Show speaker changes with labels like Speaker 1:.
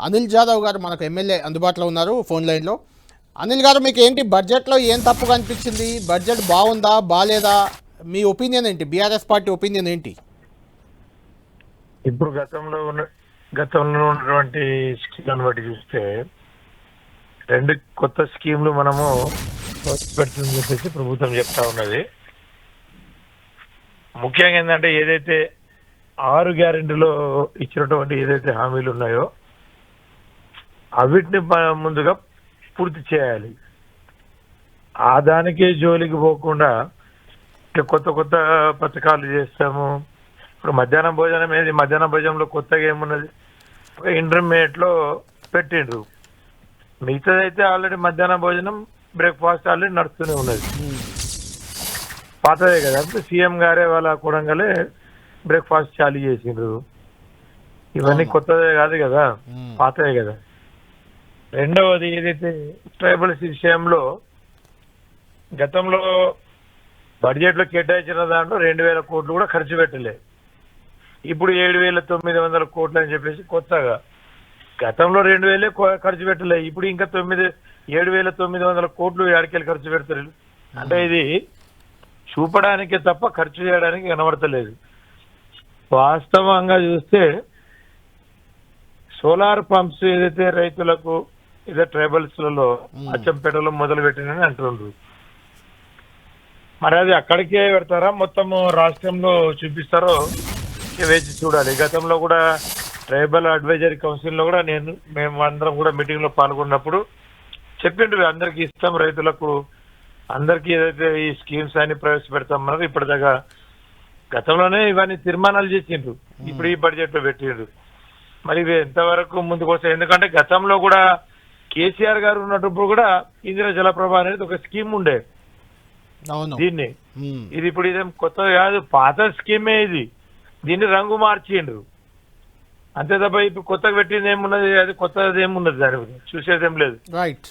Speaker 1: అనిల్ జాదవ్ గారు మనకు ఎమ్మెల్యే అందుబాటులో ఉన్నారు ఫోన్ లైన్లో. అనిల్ గారు, మీకు ఏంటి బడ్జెట్లో ఏం తప్పు కనిపించింది? బడ్జెట్ బాగుందా బాలేదా? మీ ఒపీనియన్ ఏంటి? బీఆర్ఎస్ పార్టీ ఒపీనియన్ ఏంటి?
Speaker 2: ఇప్పుడు గతంలో ఉన్నటువంటి స్కీమ్లను బట్టి చూస్తే 2 కొత్త స్కీమ్లు మనము పెడుతుందని చెప్పేసి ప్రభుత్వం చెప్తా ఉన్నది. ముఖ్యంగా ఏంటంటే ఏదైతే 6 గ్యారెంటీలో ఇచ్చినటువంటి ఏదైతే హామీలు ఉన్నాయో అవిటిని ముందుగా పూర్తి చేయాలి. ఆ దానికే జోలికి పోకుండా కొత్త కొత్త పథకాలు చేస్తాము. ఇప్పుడు మధ్యాహ్నం భోజనంలో కొత్తగా ఏమున్నది, ఒక ఇంటర్మీడియట్ లో పెట్టిండ్రు. మిగతాదైతే ఆల్రెడీ మధ్యాహ్న భోజనం బ్రేక్ఫాస్ట్ ఆల్రెడీ నడుస్తూనే ఉన్నది. పాతదే కదా, సీఎం గారే వాళ్ళ కూడంగానే బ్రేక్ఫాస్ట్ చాలు చేసిండ్రు. ఇవన్నీ కొత్తదే కాదు కదా, పాతదే కదా. రెండవది ఏదైతే ట్రైబల్స్ విషయంలో గతంలో బడ్జెట్ లో కేటాయించిన దాంట్లో 2,000 కోట్లు కూడా ఖర్చు పెట్టలే. ఇప్పుడు 7,900 కోట్లు అని చెప్పేసి కొత్తగా, గతంలో 2,000 ఖర్చు పెట్టలే, ఇప్పుడు ఇంకా 7,900 కోట్లు ఏడికెళ్ళి ఖర్చు పెడతారు. అంటే ఇది చూపడానికే తప్ప ఖర్చు చేయడానికి కనబడతలేదు. వాస్తవంగా చూస్తే సోలార్ పంప్స్ ఏదైతే రైతులకు ఇదే ట్రైబల్స్ లలో అచ్చంపేటలో మొదలు పెట్టినని అంటున్నారు. మరి అది అక్కడికే పెడతారా, మొత్తము రాష్ట్రంలో చూపిస్తారో వేచి చూడాలి. గతంలో కూడా ట్రైబల్ అడ్వైజరీ కౌన్సిల్ లో కూడా మేము అందరం కూడా మీటింగ్ లో పాల్గొన్నప్పుడు చెప్పిండ్రు, అందరికి ఇస్తాం, రైతులకు అందరికి ఏదైతే ఈ స్కీమ్స్ అన్ని ప్రవేశపెడతామన్నారు. ఇప్పటిదాకా గతంలోనే ఇవన్నీ తీర్మానాలు చేసిండ్రు, ఇప్పుడు ఈ బడ్జెట్ లో పెట్టిండ్రు. మరి ఇవి ఎంతవరకు ముందుకు వస్తాయి? ఎందుకంటే గతంలో కూడా కేసీఆర్ గారు ఉన్నప్పుడు కూడా ఇందిరా జలప్రభ అనేది ఒక స్కీమ్ ఉండే. దీన్ని ఇది ఇప్పుడు ఇదేం కొత్త కాదు, పాత స్కీమే ఇది. దీన్ని రంగు మార్చిండ్రు అంతే తప్ప ఇప్పుడు కొత్తగా పెట్టింది ఏమున్నది, అది కొత్తది ఏమున్నది, దాని చూసేదేం లేదు.
Speaker 1: రైట్.